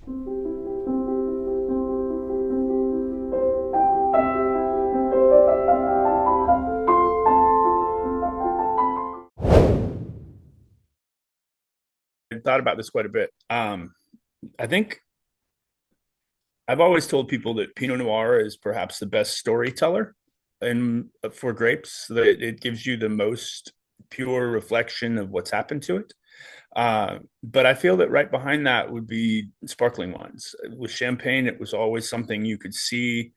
I thought about this quite a bit. I think I've always told people that Pinot Noir is perhaps the best storyteller and for grapes, that it gives you the most pure reflection of what's happened to it. But I feel that right behind that would be sparkling wines. With champagne, it was always something you could see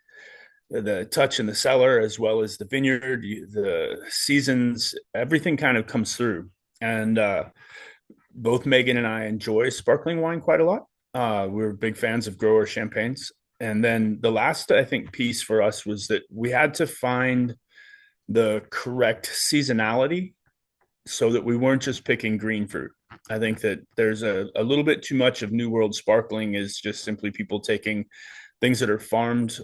the touch in the cellar as well as the vineyard, the seasons, everything kind of comes through. And both Megan and I enjoy sparkling wine quite a lot. We're big fans of grower champagnes. And then the last, I think, piece for us was that we had to find the correct seasonality so that we weren't just picking green fruit. I think that there's a little bit too much of New World sparkling is just simply people taking things that are farmed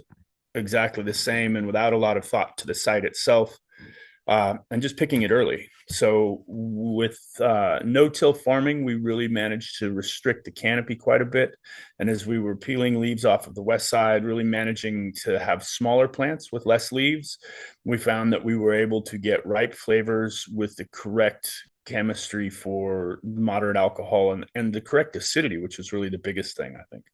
exactly the same and without a lot of thought to the site itself, and just picking it early. So with no-till farming, we really managed to restrict the canopy quite a bit. And as we were peeling leaves off of the west side, really managing to have smaller plants with less leaves, we found that we were able to get ripe flavors with the correct chemistry for moderate alcohol and the correct acidity, which was really the biggest thing, I think.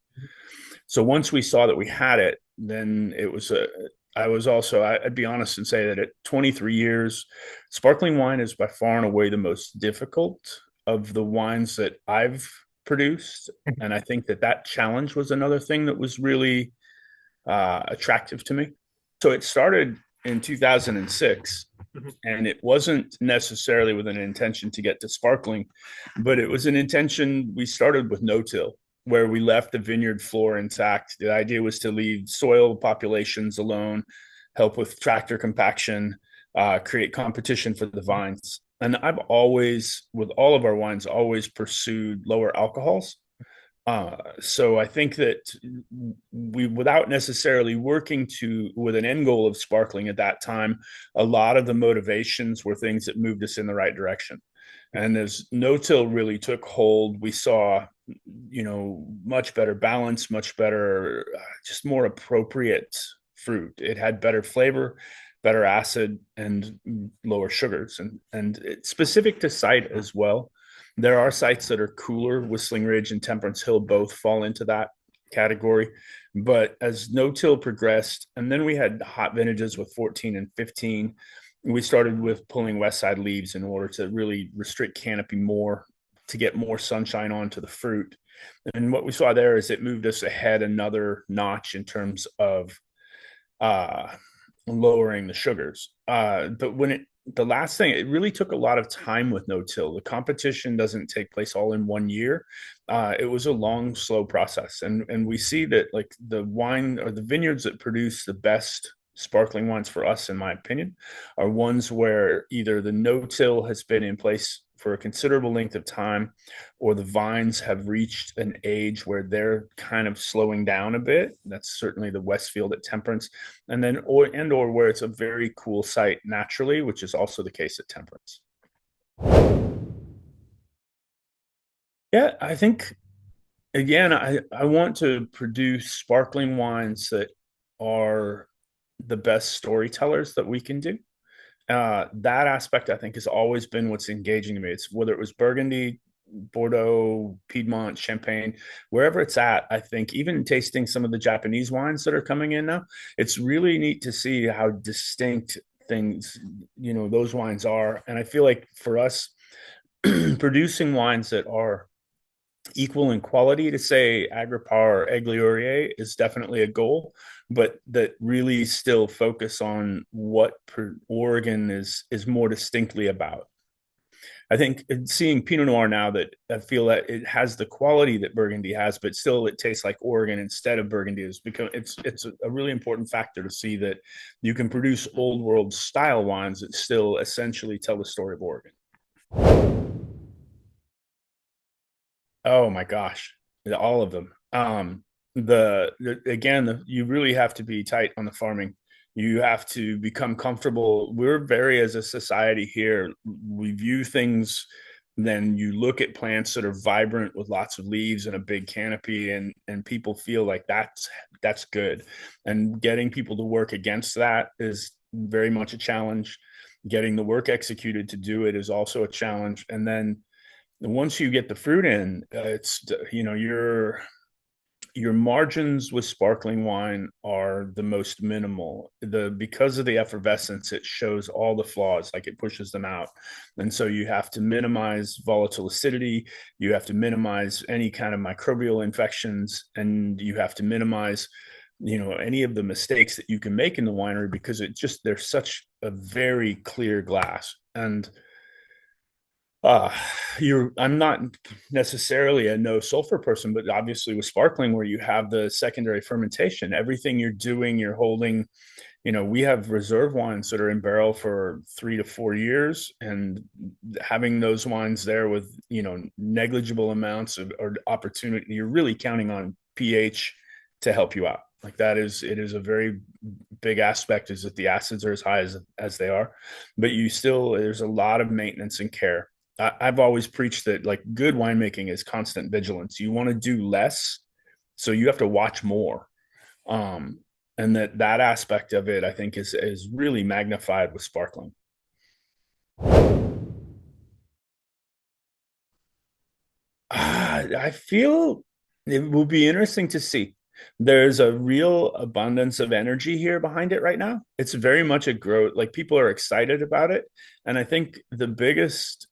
So once we saw that we had it, then it was a I was also, I'd be honest and say that at 23 years, sparkling wine is by far and away the most difficult of the wines that I've produced. And I think that that challenge was another thing that was really attractive to me. So it started in 2006, and it wasn't necessarily with an intention to get to sparkling, but it was an intention. We started with no-till, where we left the vineyard floor intact. The idea was to leave soil populations alone, help with tractor compaction, create competition for the vines. And I've always, with all of our wines, always pursued lower alcohols. So I think that we, without necessarily working to with an end goal of sparkling at that time, a lot of the motivations were things that moved us in the right direction. And as no-till really took hold, we saw, much better balance, much better, just more appropriate fruit. It had better flavor, better acid, and lower sugars, and it's specific to site as well. There are sites that are cooler. Whistling Ridge and Temperance Hill both fall into that category. But as no-till progressed, and then we had hot vintages with 14 and 15, we started with pulling west side leaves in order to really restrict canopy more, to get more sunshine onto the fruit. And what we saw there is it moved us ahead another notch in terms of uh, lowering the sugars. But the last thing, it really took a lot of time with no-till. The competition doesn't take place all in one year. It was a long, slow process. And we see that like the wine or the vineyards that produce the best sparkling wines for us, in my opinion, are ones where either the no-till has been in place for a considerable length of time, or the vines have reached an age where they're kind of slowing down a bit. That's certainly the Westfield at Temperance, and then or where it's a very cool site naturally, which is also the case at Temperance. Yeah, I think again, I want to produce sparkling wines that are the best storytellers that we can do. That aspect, I think, has always been what's engaging to me. It's whether it was Burgundy, Bordeaux, Piedmont, Champagne, wherever it's at. I think even tasting some of the Japanese wines that are coming in now, it's really neat to see how distinct things, those wines are. And I feel like for us, producing wines that are equal in quality to say Agrippa or Agliorier is definitely a goal, but that really still focus on what Oregon is more distinctly about. I think seeing Pinot Noir now, that I feel that it has the quality that Burgundy has, but still it tastes like Oregon instead of Burgundy, is because it's a really important factor to see that you can produce old world style wines that still essentially tell the story of Oregon. Oh my gosh, all of them. You really have to be tight on the farming. You have to become comfortable. We're very, as a society here, we view things then you look at plants that are vibrant with lots of leaves and a big canopy, and people feel like that's good. And getting people to work against that is very much a challenge. Getting the work executed to do it is also a challenge. And then once you get the fruit in, it's your margins with sparkling wine are the most minimal. The Because of the effervescence, it shows all the flaws, like it pushes them out. And so you have to minimize volatile acidity, you have to minimize any kind of microbial infections, and you have to minimize any of the mistakes that you can make in the winery, because it just there's such a very clear glass. And uh I'm not necessarily a no sulfur person, but obviously with sparkling, where you have the secondary fermentation, everything you're doing, you're holding. We have reserve wines that are in barrel for 3 to 4 years, and having those wines there with negligible amounts of or opportunity, you're really counting on pH to help you out. Like that is it is a very big aspect, is that the acids are as high as they are, but there's a lot of maintenance and care. I've always preached that, like, good winemaking is constant vigilance. You want to do less, so you have to watch more. Um, and that aspect of it, I think, is really magnified with sparkling. I feel it will be interesting to see. There's a real abundance of energy here behind it right now. It's very much a growth, like people are excited about it. And I think the biggest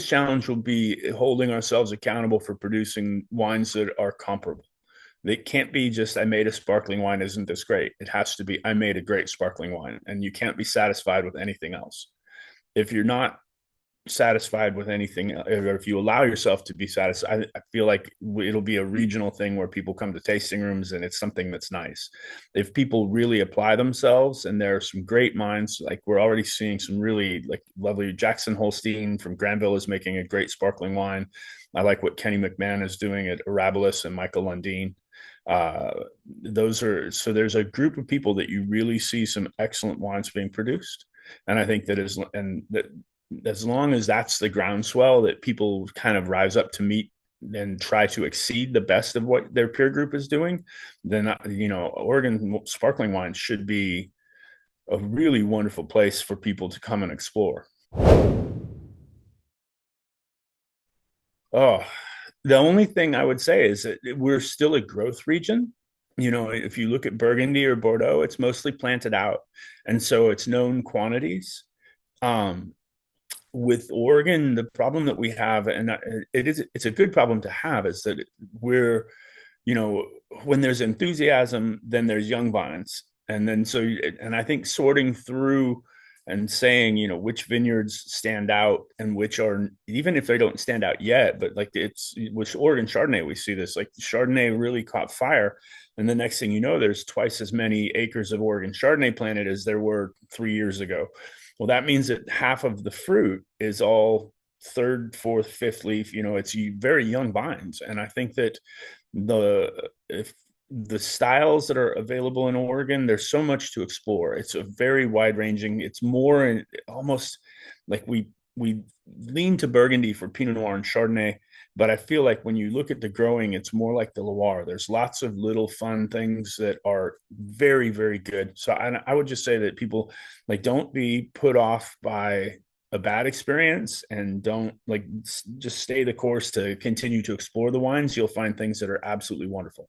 challenge will be holding ourselves accountable for producing wines that are comparable. They can't be just, I made a sparkling wine, isn't this great? It has to be, I made a great sparkling wine, and you can't be satisfied with anything else. If you're not satisfied with anything, or if you allow yourself to be satisfied, I feel like it'll be a regional thing where people come to tasting rooms and it's something that's nice. If people really apply themselves, and there are some great minds, like we're already seeing some really like lovely. Jackson Holstein from Granville is making a great sparkling wine. I like what Kenny McMahon is doing at Arabilis, and Michael Lundeen. uh those are So there's a group of people that you really see some excellent wines being produced. And I think that is, and that as long as that's the groundswell, that people kind of rise up to meet and try to exceed the best of what their peer group is doing, then Oregon sparkling wine should be a really wonderful place for people to come and explore. Oh, the only thing I would say is that we're still a growth region. If you look at Burgundy or Bordeaux, it's mostly planted out, and so it's known quantities. Um, with Oregon, the problem that we have, and it's a good problem to have, is that we're, you know, when there's enthusiasm, then there's young vines. And then and I think sorting through and saying, which vineyards stand out and which are, even if they don't stand out yet, but like it's with Oregon Chardonnay, we see this, like Chardonnay really caught fire. And the next thing you know, there's twice as many acres of Oregon Chardonnay planted as there were 3 years ago. Well, that means that half of the fruit is all third, fourth, fifth leaf. It's very young vines. And I think that if the styles that are available in Oregon, there's so much to explore. It's a very wide ranging. It's more almost like we lean to Burgundy for Pinot Noir and Chardonnay, but I feel like when you look at the growing, it's more like the Loire. There's lots of little fun things that are very, very good. So I would just say that people, like, don't be put off by a bad experience, and don't, like, just stay the course to continue to explore the wines. You'll find things that are absolutely wonderful.